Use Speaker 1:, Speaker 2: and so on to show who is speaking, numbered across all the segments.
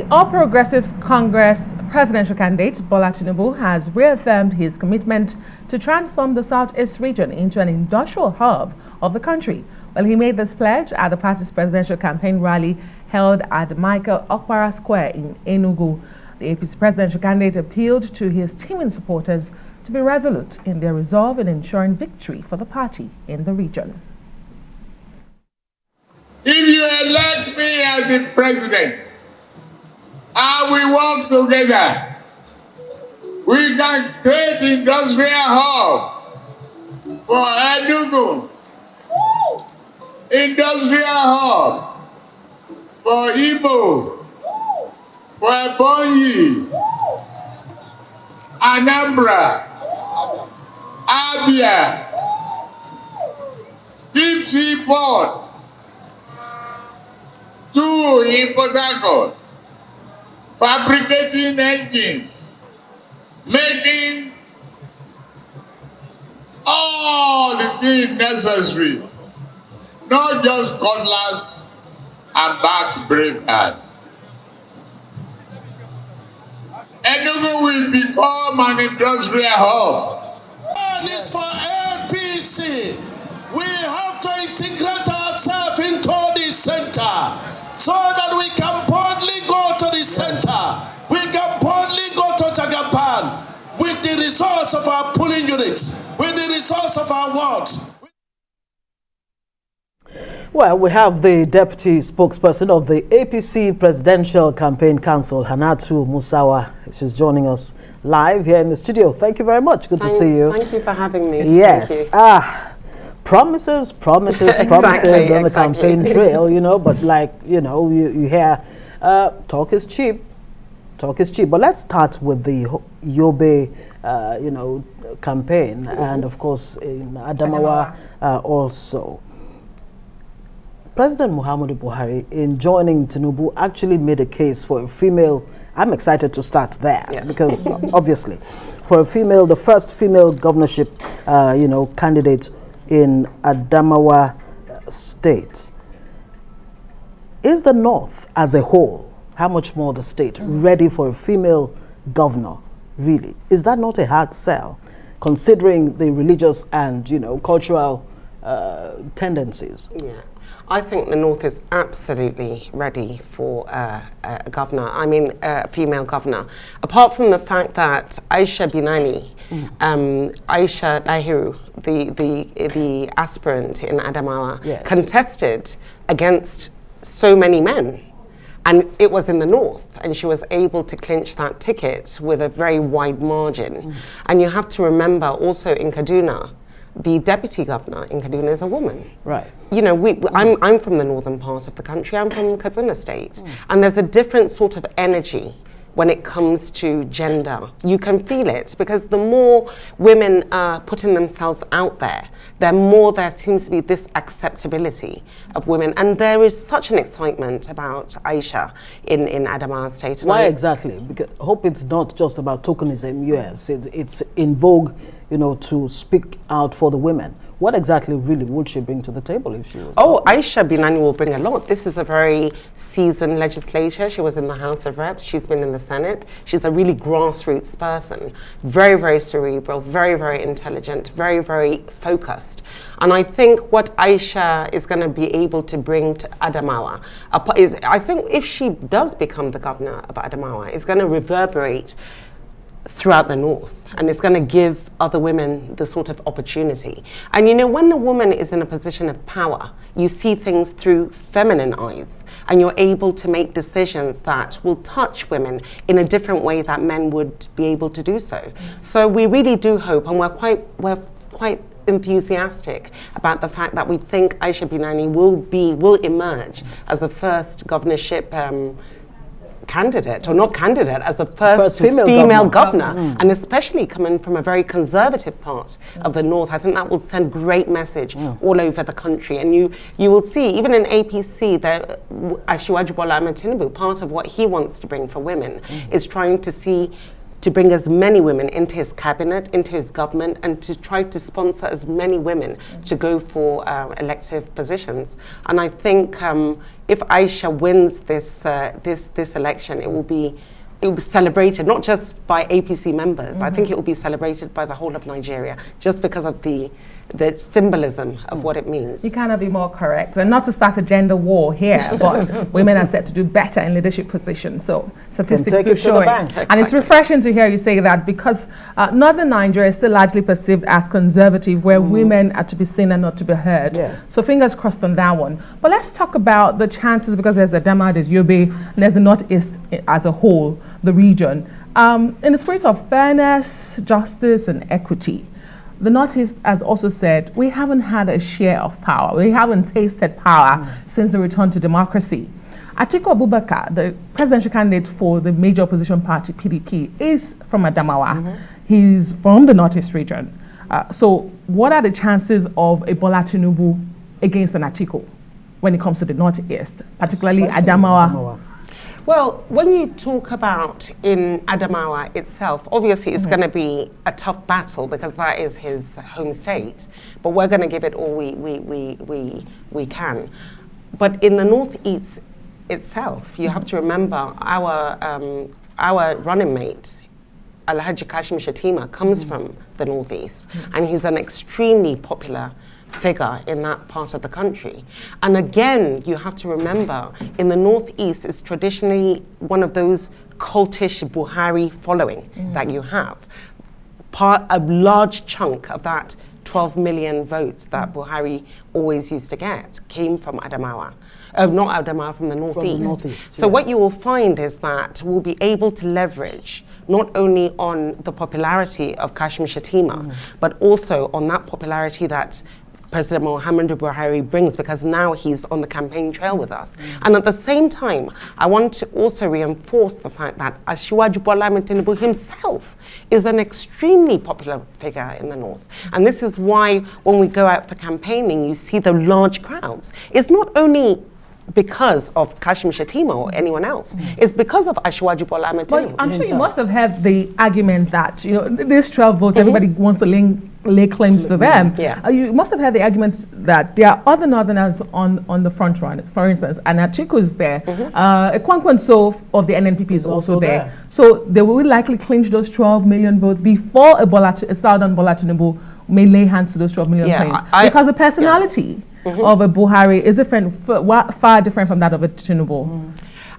Speaker 1: All Progressives Congress presidential candidate Bola Tinubu has reaffirmed his commitment to transform the Southeast region into an industrial hub of the country. Well, he made this pledge at the party's presidential campaign rally held at Michael Okpara Square in Enugu. The APC presidential candidate appealed to his teaming supporters to be resolute in their resolve in ensuring victory for the party in the region.
Speaker 2: If you elect me as the president, and we work together, we can create industrial hub for Enugu, industrial hub for Igbo, for Ebonyi, Anambra, Abia, deep sea port, 2 in Port Harcourt, fabricating engines, making all the things necessary, not just cutlass and back brave hard. Enugu will become an industrial hub.
Speaker 3: One is for APC. We have to integrate ourselves into the center so that we can boldly go to the center. We can boldly go to Jagaban with the results of our polling units, with the results of our wards.
Speaker 4: Well, we have the deputy spokesperson of the APC Presidential Campaign Council, Hannatu Musawa. She's joining us live here in the studio. Thank you very much. Good to see you.
Speaker 5: Thank you for having me.
Speaker 4: Yes. Promises on the campaign trail, you know, but like, you know, you hear talk is cheap. But let's start with the Yobe, campaign, and of course in Adamawa also. President Muhammadu Buhari, in joining Tinubu, actually made a case for a female. I'm excited to start there because obviously, for a female, the first female governorship, candidate in Adamawa State. Is the North as a whole, how much more the state, ready for a female governor? Really, is that not a hard sell, considering the religious and cultural tendencies?
Speaker 5: Yeah. I think the North is absolutely ready for a governor. I mean, a female governor. Apart from the fact that Aisha Binani, Aisha Dahiru, the aspirant in Adamawa, contested against so many men. And it was in the North, and she was able to clinch that ticket with a very wide margin. And you have to remember also in Kaduna, the deputy governor in Kaduna is a woman.
Speaker 4: Right.
Speaker 5: You know, I'm from the northern part of the country. I'm from Katsina State. And there's a different sort of energy when it comes to gender. You can feel it because the more women are putting themselves out there, the more there seems to be this acceptability of women. And there is such an excitement about Aisha in Adamawa State.
Speaker 4: Why exactly? Because I hope it's not just about tokenism. Yes, it's in vogue, to speak out for the women. What exactly really would she bring to the table if she was?
Speaker 5: Oh, Aisha Binani will bring a lot. This is a very seasoned legislator. She was in the House of Reps. She's been in the Senate. She's a really grassroots person. Very, very cerebral, very, very intelligent, very, very focused. And I think what Aisha is going to be able to bring to Adamawa is, I think if she does become the governor of Adamawa, it's going to reverberate throughout the North, and it's going to give other women the sort of opportunity. And when a woman is in a position of power, you see things through feminine eyes, and you're able to make decisions that will touch women in a different way that men would be able to do so. So we really do hope, and we're quite enthusiastic about the fact that we think Aisha Binani will emerge as the first governorship candidate, or not candidate, as the first female governor. And especially coming from a very conservative part of the North, I think that will send great message all over the country. And you will see, even in APC, that Asiwaju Bola Ahmed Tinubu, part of what he wants to bring for women is trying to see to bring as many women into his cabinet, into his government, and to try to sponsor as many women to go for elective positions. And I think if Aisha wins this election, it will be celebrated, not just by APC members. I think it will be celebrated by the whole of Nigeria, just because of the symbolism of what it means.
Speaker 1: You cannot be more correct. And not to start a gender war here, but women are set to do better in leadership positions. So statistics do show it.
Speaker 4: Exactly.
Speaker 1: And it's refreshing to hear you say that, because northern Nigeria is still largely perceived as conservative, where women are to be seen and not to be heard.
Speaker 4: Yeah.
Speaker 1: So fingers crossed on that one. But let's talk about the chances, because there's Adamawa, there's Yobe, and there's the Northeast as a whole, the region. In the spirit of fairness, justice, and equity, the Northeast has also said, we haven't had a share of power. We haven't tasted power since the return to democracy. Atiku Abubakar, the presidential candidate for the major opposition party, PDP, is from Adamawa. He's from the Northeast region. So what are the chances of a Bola Tinubu against an Atiku when it comes to the Northeast, particularly Adamawa?
Speaker 5: Well, when you talk about in Adamawa itself, obviously it's going to be a tough battle because that is his home state. But we're going to give it all we can. But in the Northeast itself, you have to remember our running mate, Alhaji Kashim Shettima, comes from the Northeast, and he's an extremely popular figure in that part of the country. And again, you have to remember, in the Northeast, it's traditionally one of those cultish Buhari following that you have. A large chunk of that 12 million votes that Buhari always used to get came from Adamawa. Not Adamawa, from the Northeast. So what you will find is that we'll be able to leverage not only on the popularity of Kashim Shettima, but also on that popularity that President Muhammadu Buhari brings, because now he's on the campaign trail with us. And at the same time, I want to also reinforce the fact that Asiwaju Bola Ahmed Tinubu himself is an extremely popular figure in the North. And this is why when we go out for campaigning, you see the large crowds. It's not only because of Kashim Shettima or anyone else. It's because of Asiwaju Bola Ahmed Tinubu.
Speaker 1: I'm sure you must have heard the argument that, you know, these 12 votes, everybody wants to lay claims to them. You must have heard the argument that there are other northerners on the front run. For instance, Atiku is there. Kwankwanso of the NNPP is also there. So they will likely clinch those 12 million votes before a Southern Bola Tinubu may lay hands to those 12 million claims. Because the personality of a Buhari is different, far different from that of a Tinubu.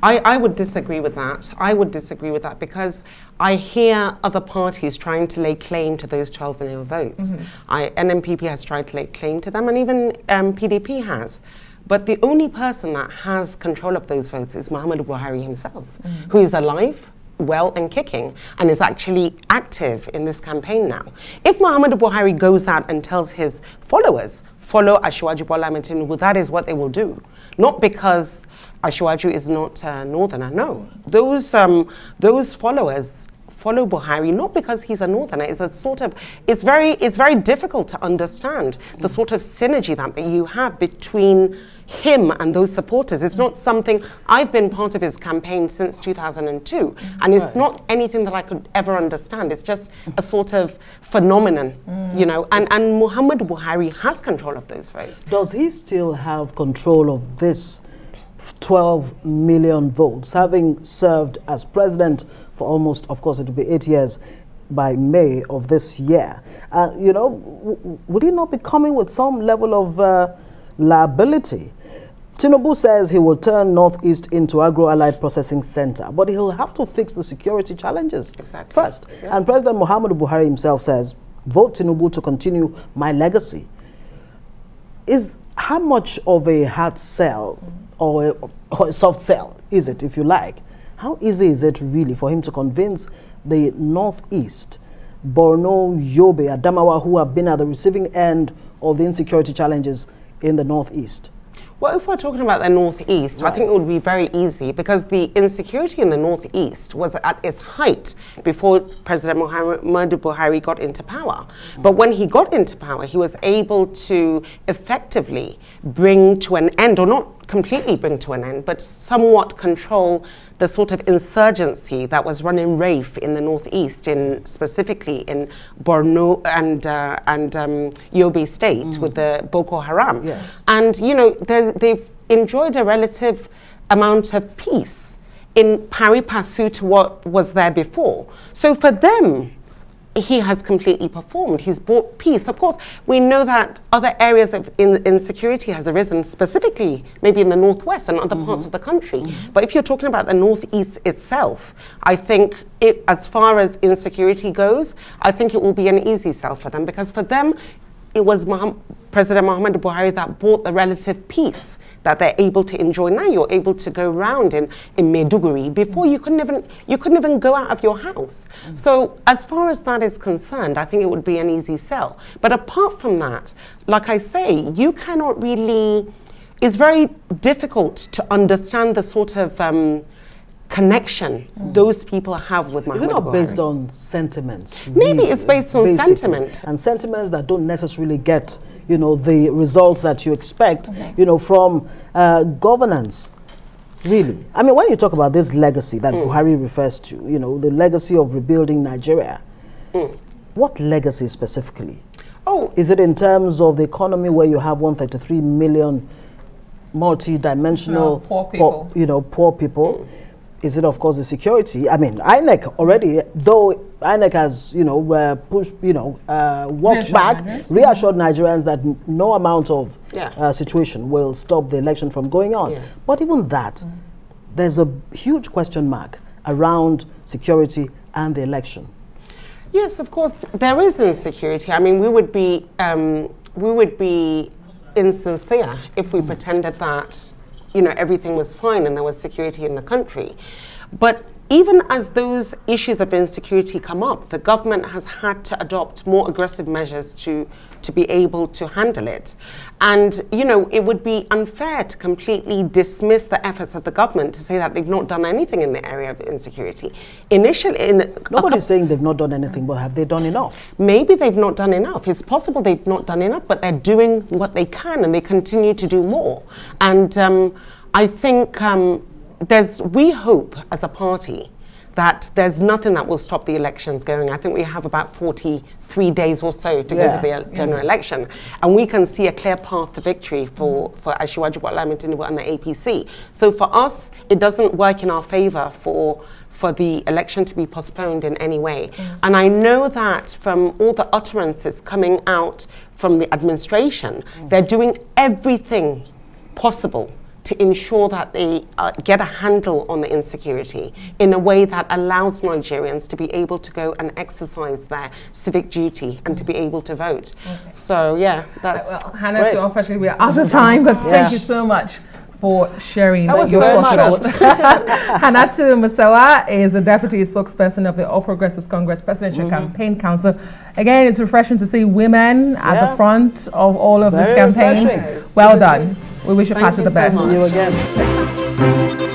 Speaker 5: I would disagree with that. I would disagree with that because I hear other parties trying to lay claim to those 12 million votes. NNPP has tried to lay claim to them, and even PDP has. But the only person that has control of those votes is Muhammadu Buhari himself, who is alive, well and kicking, and is actually active in this campaign now. If Muhammadu Buhari goes out and tells his followers, follow Asiwaju Bola Ahmed Tinubu, that is what they will do. Not because Asiwaju is not northerner, no. Those followers follow Buhari not because he's a northerner. It's very difficult to understand the sort of synergy that you have between him and those supporters. It's not something, I've been part of his campaign since 2002, and it's not anything that I could ever understand. It's just a sort of phenomenon, you know, and Muhammadu Buhari has control of those votes.
Speaker 4: Does he still have control of this 12 million votes, having served as president for almost, of course, it will be 8 years by May of this year? You know, would he not be coming with some level of liability? Tinubu says he will turn Northeast into agro-allied processing center, but he'll have to fix the security challenges first. And President Muhammadu Buhari himself says, vote Tinubu to continue my legacy. How much of a hard sell or a soft sell is it, if you like? How easy is it really for him to convince the Northeast, Borno, Yobe, Adamawa, who have been at the receiving end of the insecurity challenges in the Northeast?
Speaker 5: Well, if we're talking about the Northeast, I think it would be very easy because the insecurity in the Northeast was at its height before President Muhammadu Buhari got into power. But when he got into power, he was able to effectively bring to an end, or not completely bring to an end, but somewhat control the sort of insurgency that was running rife in the northeast, specifically in Borno and Yobe State with the Boko Haram.
Speaker 4: Yes.
Speaker 5: And you know, they've enjoyed a relative amount of peace in pari passu to what was there before. So for them, he has completely performed. He's brought peace. Of course, we know that other areas of insecurity has arisen, specifically maybe in the northwest and other parts of the country. But if you're talking about the northeast itself, I think as far as insecurity goes, I think it will be an easy sell for them, because for them, it was President Muhammadu Buhari that brought the relative peace that they're able to enjoy now. You're able to go around in Maiduguri. Before, you couldn't even go out of your house. So as far as that is concerned, I think it would be an easy sell. But apart from that, like I say, you cannot really, it's very difficult to understand the sort of connection those people have with Muhammadu Buhari.
Speaker 4: Is it not based on sentiments?
Speaker 5: Maybe it's based on
Speaker 4: basically,
Speaker 5: sentiment.
Speaker 4: and sentiments that don't necessarily get, you know, the results that you expect, you know, from governance. Really, I mean, when you talk about this legacy that Buhari refers to, you know, the legacy of rebuilding Nigeria, what legacy specifically?
Speaker 5: Oh,
Speaker 4: Is it in terms of the economy, where you have 133 million multi-dimensional
Speaker 1: poor people?
Speaker 4: poor people? Is it, of course, the security? I mean, INEC already, though INEC has, pushed, walked back, reassured Nigerians that no amount of situation will stop the election from going on.
Speaker 5: Yes.
Speaker 4: But even that, there's a huge question mark around security and the election.
Speaker 5: yes, of course, there is insecurity. I mean, we would be insincere if we pretended that, everything was fine and there was security in the country. But even as those issues of insecurity come up, the government has had to adopt more aggressive measures to be able to handle it. And, it would be unfair to completely dismiss the efforts of the government to say that they've not done anything in the area of insecurity. Initially,
Speaker 4: nobody's saying they've not done anything, but have they done enough?
Speaker 5: Maybe they've not done enough. It's possible they've not done enough, but they're doing what they can and they continue to do more. And I think we hope as a party that there's nothing that will stop the elections going. I think we have about 43 days or so to go to the general election. And we can see a clear path to victory for Asiwaju Bola Ahmed Tinubu and the APC. So for us, it doesn't work in our favor for the election to be postponed in any way. And I know that from all the utterances coming out from the administration, they're doing everything possible to ensure that they get a handle on the insecurity in a way that allows Nigerians to be able to go and exercise their civic duty and to be able to vote. So yeah, that's
Speaker 1: Hannatu, unfortunately we are out of time, but thank you so much for sharing
Speaker 5: that was
Speaker 1: your
Speaker 5: so
Speaker 1: thoughts.
Speaker 5: short.
Speaker 1: Hannatu Musawa is the Deputy Spokesperson of the All Progressives Congress Presidential Campaign Council. Again, it's refreshing to see women at the front of all of these campaigns.
Speaker 4: Refreshing.
Speaker 1: Well done. We wish you
Speaker 5: Thank
Speaker 1: part of
Speaker 5: you
Speaker 1: the best.
Speaker 5: so much.
Speaker 4: See you again.